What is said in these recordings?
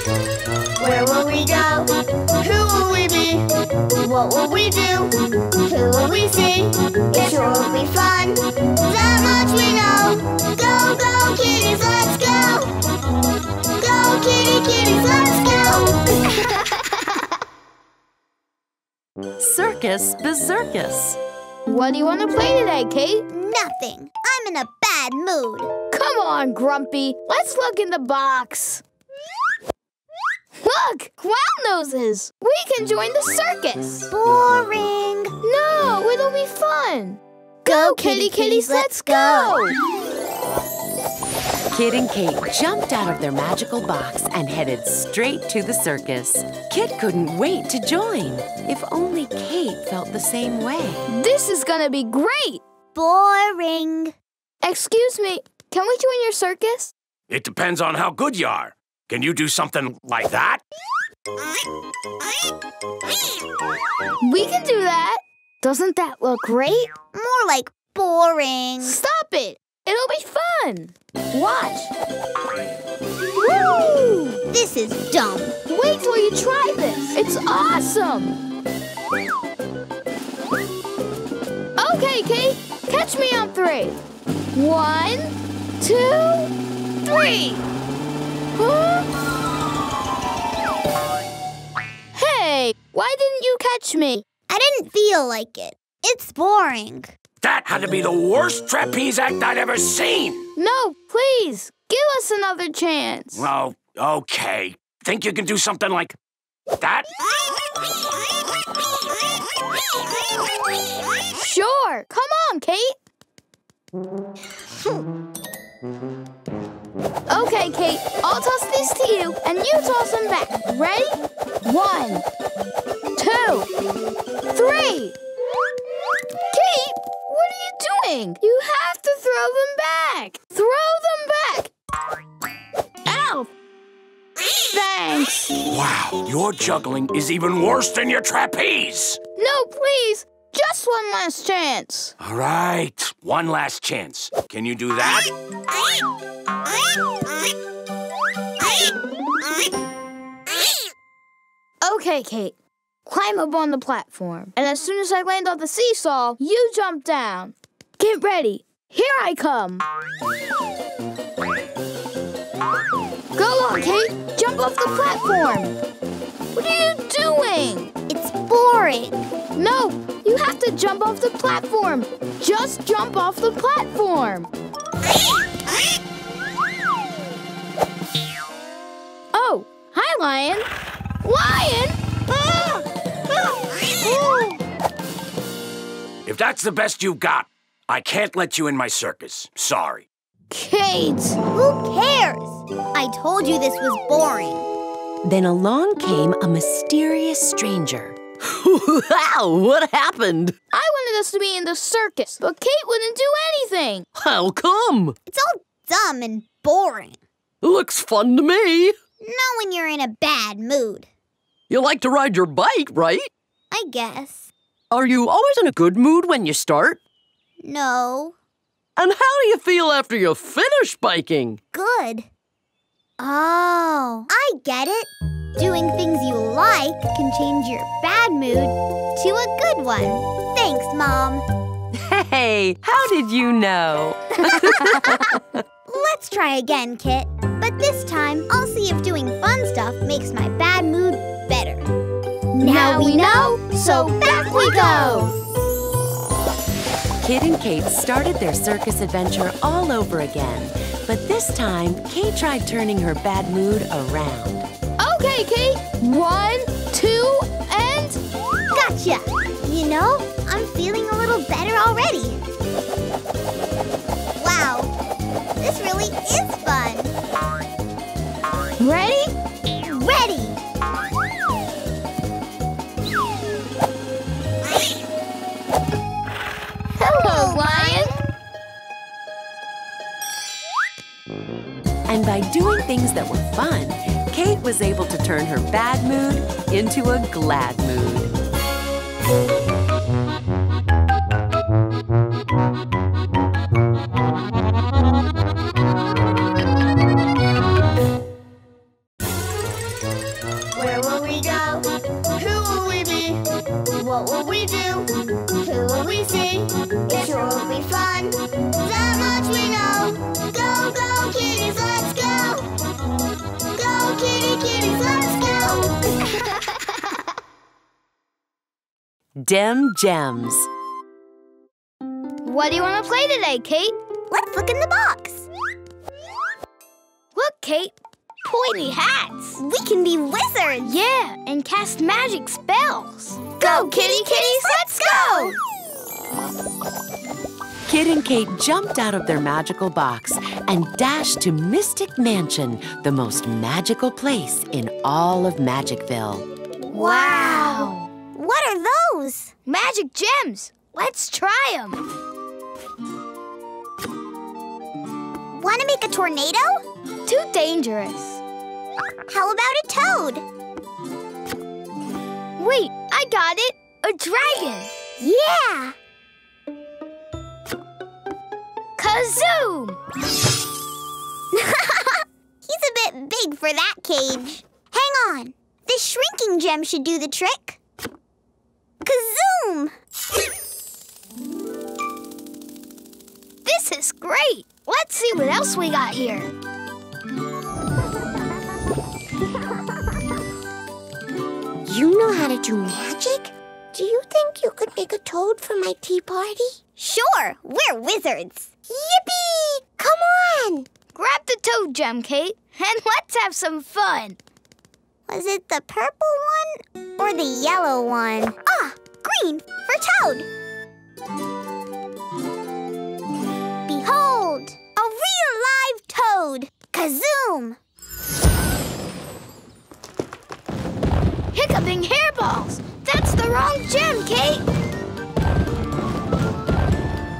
Where will we go? Who will we be? What will we do? Who will we see? It sure will be fun. That much we know. Go, go, kitties, let's go. Go, kitties, let's go. Circus Bezerkus. What do you want to play today, Kate? Nothing. I'm in a bad mood. Come on, Grumpy. Let's look in the box. Look! Clown noses! We can join the circus! Boring. No, it'll be fun! Go, kitties, let's go! Kit and Kate jumped out of their magical box and headed straight to the circus. Kit couldn't wait to join. If only Kate felt the same way. This is gonna be great! Boring. Excuse me, can we join your circus? It depends on how good you are. Can you do something like that? We can do that. Doesn't that look great? More like boring. Stop it! It'll be fun! Watch! Woo! This is dumb. Wait till you try this! It's awesome! Okay, Kate, catch me on 3. 1, 2, 3! Huh? Hey, why didn't you catch me? I didn't feel like it. It's boring. That had to be the worst trapeze act I'd ever seen. No, please, give us another chance. Oh, okay. Think you can do something like that? Sure, come on, Kate. Okay, Kate, I'll toss these to you, and you toss them back. Ready? 1, 2, 3. Kate, what are you doing? You have to throw them back. Throw them back. Ow. Thanks. Wow, your juggling is even worse than your trapeze. No, please. Just one last chance. All right, one last chance. Can you do that? Okay, Kate. Climb up on the platform. And as soon as I land on the seesaw, you jump down. Get ready. Here I come. Go on, Kate. Jump off the platform. What are you doing? It's boring. No, you have to jump off the platform. Just jump off the platform. Oh, hi, Lion. Lion! If that's the best you got, I can't let you in my circus. Sorry. Kate! Who cares? I told you this was boring. Then along came a mysterious stranger. Wow, what happened? I wanted us to be in the circus, but Kate wouldn't do anything. How come? It's all dumb and boring. Looks fun to me. Not when you're in a bad mood. You like to ride your bike, right? I guess. Are you always in a good mood when you start? No. And how do you feel after you finish biking? Good. Oh, I get it. Doing things you like can change your bad mood to a good one. Thanks, Mom. Hey, how did you know? Let's try again, Kit. But this time, I'll see if doing fun stuff makes my bad mood better. Now we know, so back we go! Kit and Kate started their circus adventure all over again. But this time, Kate tried turning her bad mood around. Okay, Kate. 1, 2, and... Gotcha! You know, I'm feeling a little better already. Wow, this really is fun. Ready? Ready! Hello, Lion. And by doing things that were fun, Kate was able to turn her bad mood into a glad mood. What will we do? Who will we see? It sure will be fun. That much we know. Go, go, kitties, let's go. Go, kitties, let's go. Dem Gems. What do you want to play today, Kate? Let's look in the box. Look, Kate. Pointy hats. We can be wizards. Yeah, and cast magic spells. Go, kitties, let's go. Kit and Kate jumped out of their magical box and dashed to Mystic Mansion, the most magical place in all of Magicville. Wow. What are those? Magic gems. Let's try them. Want to make a tornado? Too dangerous. How about a toad? Wait, I got it. A dragon. Yeah. Kazoom! He's a bit big for that cage. Hang on. This shrinking gem should do the trick. Kazoom! This is great. Let's see what else we got here. You know how to do magic? Do you think you could make a toad for my tea party? Sure, we're wizards. Yippee! Come on! Grab the toad gem, Kate, and let's have some fun. Was it the purple one or the yellow one? Ah, green for toad. Behold, a real live toad. Kazoom! Hiccuping hairballs. That's the wrong gem, Kate.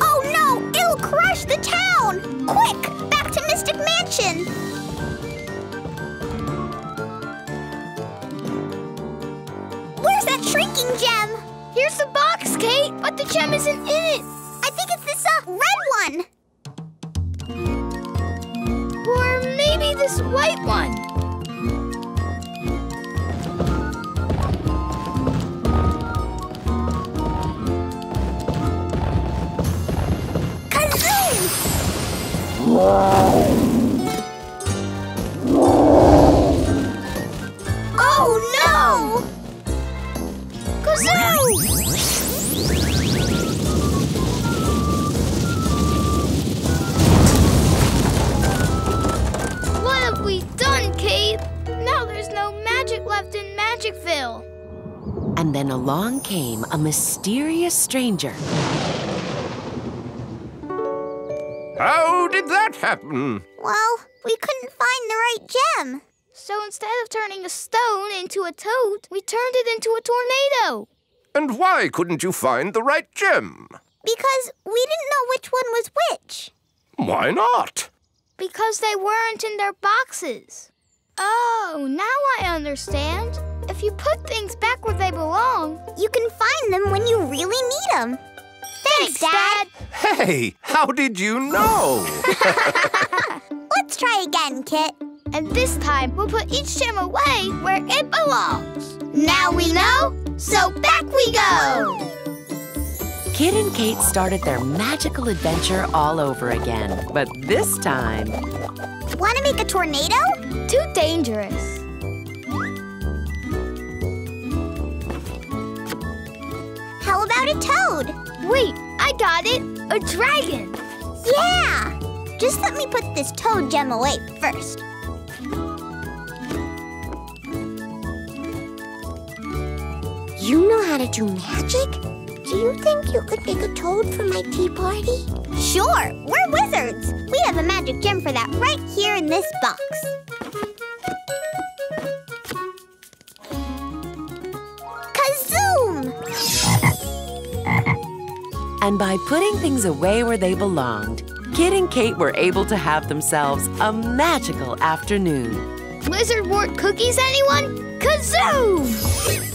Oh no, it'll crush the town! Quick, back to Mystic Mansion! Where's that shrinking gem? Here's the box, Kate, but the gem isn't in it. I think it's this red one. Or maybe this white one. Oh no! Kazoo! What have we done, Kate? Now there's no magic left in Magicville. And then along came a mysterious stranger. How did that happen? Well, we couldn't find the right gem. So instead of turning a stone into a toad, we turned it into a tornado. And why couldn't you find the right gem? Because we didn't know which one was which. Why not? Because they weren't in their boxes. Oh, now I understand. If you put things back where they belong, You can find them when you really need them. Thanks, Dad. Hey, how did you know? Let's try again, Kit. and this time we'll put each gem away where it belongs. Now we know, so back we go! Kit and Kate started their magical adventure all over again, but this time... Want to make a tornado? Too dangerous. How about a toad? Wait, I got it! A dragon! Yeah! Just let me put this toad gem away first. You know how to do magic? Do you think you could make a toad for my tea party? Sure! We're wizards! We have a magic gem for that right here in this box. Kazoom! And by putting things away where they belonged, Kit and Kate were able to have themselves a magical afternoon. Wizard wart cookies, anyone? Kazoom!